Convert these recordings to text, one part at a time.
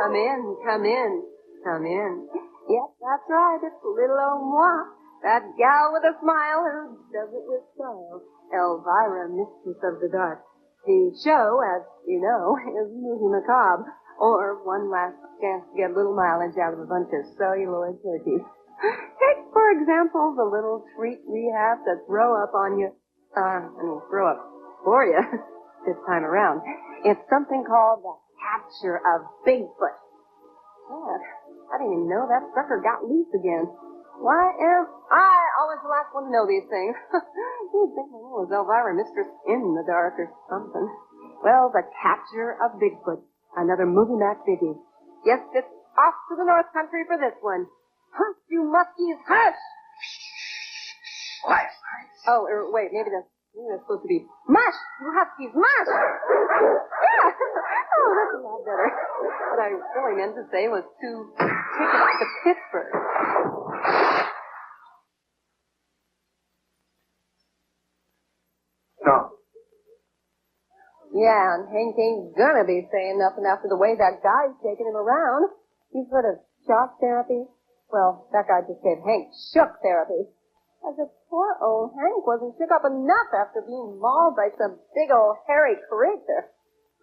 Come in, come in, come in. Yes, that's right, it's little old moi, that gal with a smile who does it with style. Elvira, Mistress of the Dark. The show, as you know, is Movie Macabre, or one last chance to get a little mileage out of a bunch of celluloid turkeys. Take, for example, the little treat we have to throw up on you, throw up for you this time around. It's something called the capture of Bigfoot. Yeah, I didn't even know that sucker got loose again. Why am I always the last one to know these things? You'd think my name was Elvira, Mistress in the Dark or something. Well, the capture of Bigfoot. Another movie match biggie. Yes, it's off to the North Country for this one. Hush, you muskies, hush! Quiet. Oh, wait, maybe that's supposed to be mush, you huskies, mush! Yeah! Oh, that's a lot better. What I really meant to say was to take it to Pittsburgh. No. Yeah, and Hank ain't gonna be saying nothing after the way that guy's taking him around. You've heard of shock therapy? Well, that guy just gave Hank shook therapy. As if poor old Hank wasn't shook up enough after being mauled by some big old hairy creature.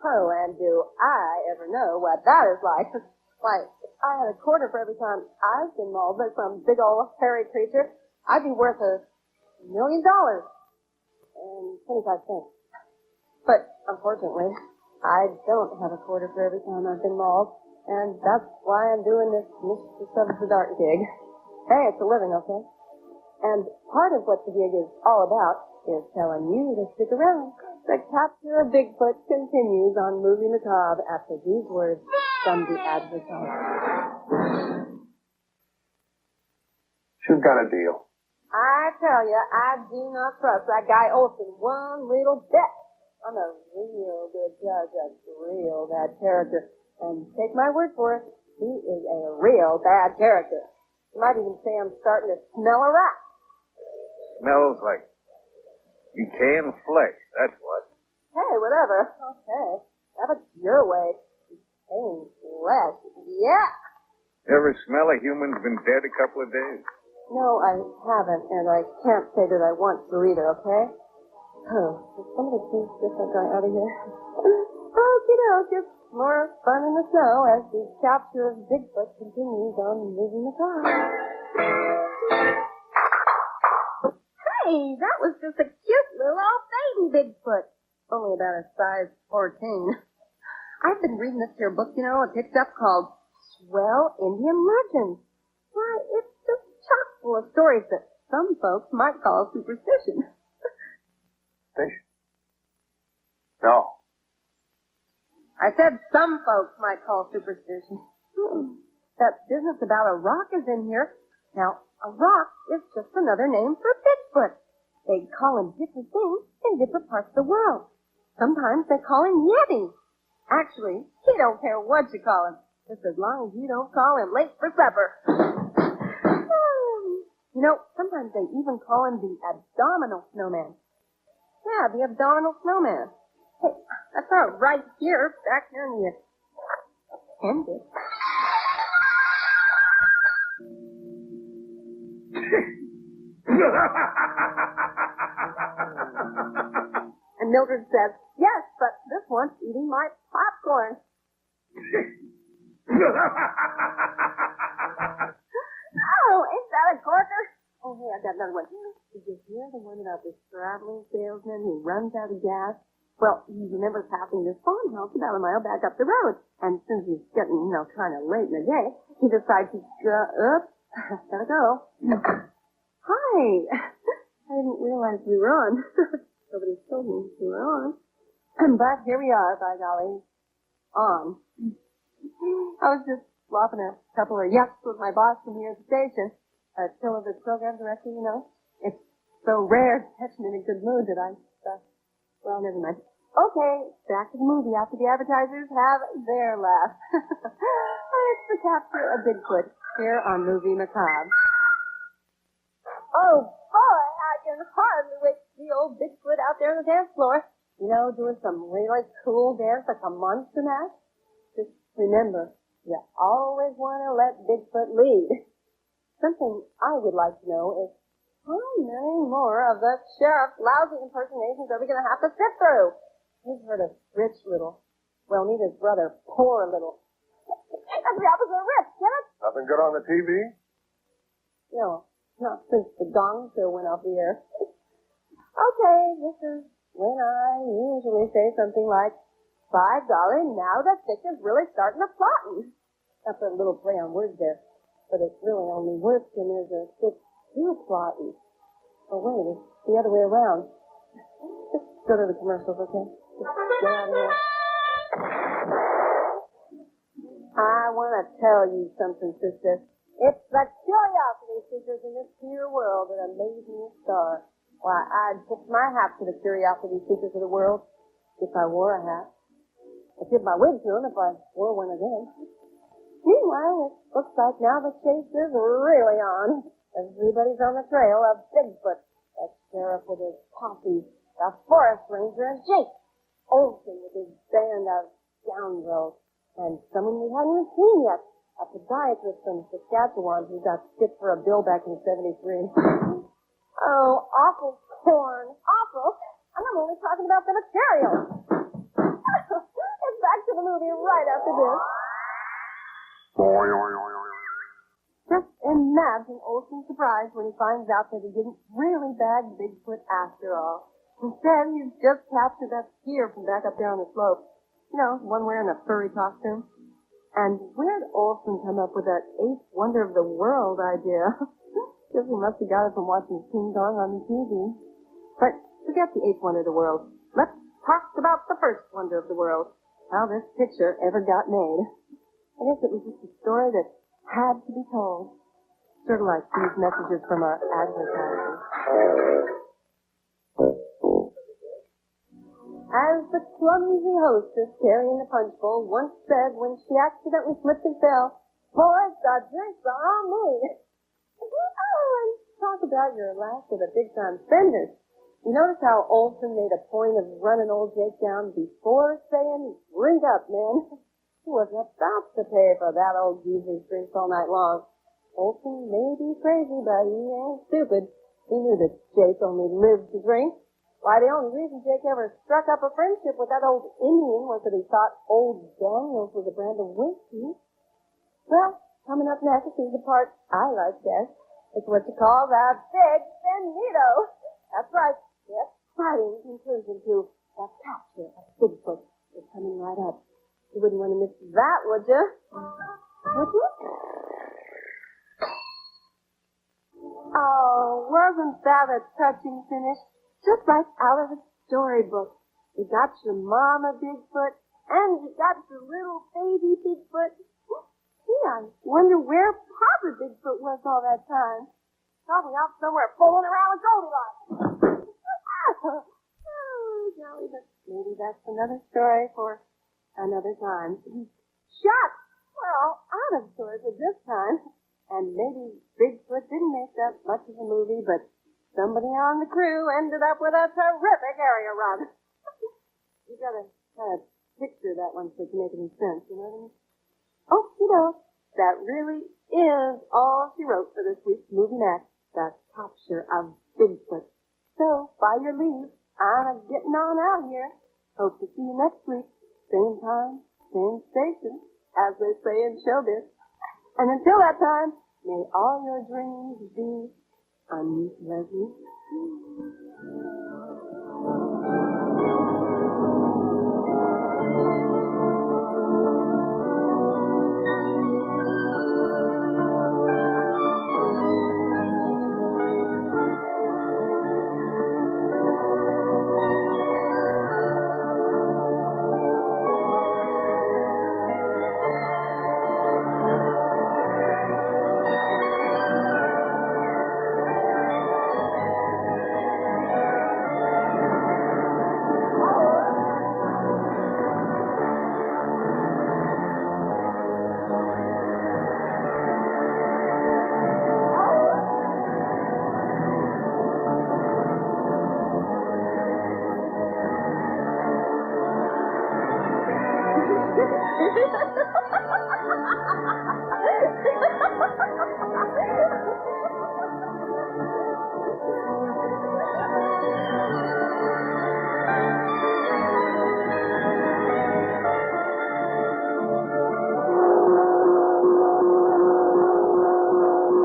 Oh, and do I ever know what that is like? Why, if I had a quarter for every time I've been mauled by some big old hairy creature, I'd be worth $1 million and 25 cents. But, unfortunately, I don't have a quarter for every time I've been mauled, and that's why I'm doing this Mistress of the Dark gig. Hey, it's a living, okay? And part of what the gig is all about is telling you to stick around. The capture of Bigfoot continues on Movie Macabre after these words from the advertisement. She's got a deal. I tell you, I do not trust that guy Olson one little bit. I'm a real good judge, a real bad character. And take my word for it, he is a real bad character. You might even say I'm starting to smell a rat. Smells like decaying flesh, that's what. Hey, whatever. Okay. Have it your way. Decaying flesh. Yeah. Ever smell a human's been dead a couple of days? No, I haven't, and I can't say that I want to either, okay? Oh, will somebody please get that guy out of here? Okie doke, it's more fun in the snow as the capture of Bigfoot continues on Movie Macabre. Hey, that was just a cute little old baby Bigfoot. Only about a size 14. I've been reading this here book, you know, I picked up called Swell Indian Legends. Why, it's just chock full of stories that some folks might call superstition. Fish? No. I said some folks might call superstition. That business about a rock is in here. Now, a rock is just another name for Bigfoot. They call him different things in different parts of the world. Sometimes they call him Yeti. Actually, he don't care what you call him, just as long as you don't call him late for supper. You know, sometimes they even call him the abdominal snowman. Yeah, the abdominal snowman. Hey, I saw it right here, back here in the appendix. And Mildred says, yes, but this one's eating my popcorn. Oh, ain't that a corker? Oh, hey, I've got another one. Did you hear the one about this traveling salesman who runs out of gas? Well, he remembers passing this farmhouse about a mile back up the road. And since he's getting, kind of late in the day, he decides to oops, gotta go. Hi. I didn't realize we were on. Nobody told me we were on. But here we are, by golly. On. I was just flopping a couple of yucks with my boss from here at the station. Still of the program director, It's so rare to catch him in a good mood that well, never mind. Okay, back to the movie after the advertisers have their laugh. It's the capture of Bigfoot here on Movie Macabre. Oh, boy, I can hardly wait to see old Bigfoot out there on the dance floor. Doing some really cool dance like a monster mash. Just remember, You always want to let Bigfoot lead. Something I would like to know is how many more of the sheriff's lousy impersonations are we going to have to sit through? You've heard of Rich Little. Well, meet his brother, Poor Little. That's the opposite of Rich, get it? Nothing good on the TV? No, not since the Gong Show went off the air. Okay, this is when I usually say something like, by golly, now the thick is really starting to plotting. That's a little play on words there. But it's really only worse when there's a thick too plotting. Oh, wait, it's the other way around. Just go to the commercials, okay? Just get out of here. I want to tell you something, sister. It's the curiosity seekers in this here world that amaze me a star. Why, I'd tip my hat to the curiosity seekers of the world if I wore a hat. I'd tip my wig to them if I wore one of them. Meanwhile, it looks like now the chase is really on. Everybody's on the trail of Bigfoot, the sheriff with his posse, the forest ranger and Jake, Olson with his band of scoundrels, and someone we hadn't even seen yet, a podiatrist from Saskatchewan who got skipped for a bill back in '73. Oh, awful corn, awful. And I'm only talking about the material. It's back to the movie right after this. Just imagine Olson's surprise when he finds out that he didn't really bag Bigfoot after all. Instead, he's just captured that skier from back up there on the slope. You know, one wearing a furry costume. And where'd Olson come up with that eighth wonder of the world idea? Guess he must have got it from watching King Kong on the TV. But forget the eighth wonder of the world. Let's talk about the first wonder of the world. How this picture ever got made. I guess it was just a story that had to be told. Sort of like these messages from our advertisers. As the clumsy hostess carrying the punch bowl once said when she accidentally slipped and fell, boys, the drinks are on me. Oh, and talk about your last of the big-time spenders. You notice how Olson made a point of running old Jake down before saying, drink up, man. He wasn't about to pay for that old geezer's drinks all night long. Olson may be crazy, but he ain't stupid. He knew that Jake only lived to drink. Why, the only reason Jake ever struck up a friendship with that old Indian was that he thought Old Daniels was a brand of whiskey. Well, coming up next is the part I like best. It's what you call the Big Finito. That's right. The exciting conclusion to the capture of Bigfoot is coming right up. You wouldn't want to miss that, would you? Would you? Oh, wasn't that a touching finish? Just like out of a storybook. You got your mama Bigfoot, and you got your little baby Bigfoot. Gee, I wonder where Papa Bigfoot was all that time. Probably out somewhere fooling around with Goldilocks. Oh, golly, but maybe that's another story for another time. Shucks! We're all out of stories at this time. And maybe Bigfoot didn't make that much of a movie, but somebody on the crew ended up with a terrific area run. You gotta kind of picture that one so it can make any sense, you know what I mean? Oh, you know, that really is all she wrote for this week's movie next, the capture of Bigfoot. So, by your leave, I'm getting on out here. Hope to see you next week. Same time, same station, as they say in showbiz. And until that time, may all your dreams be unpleasant.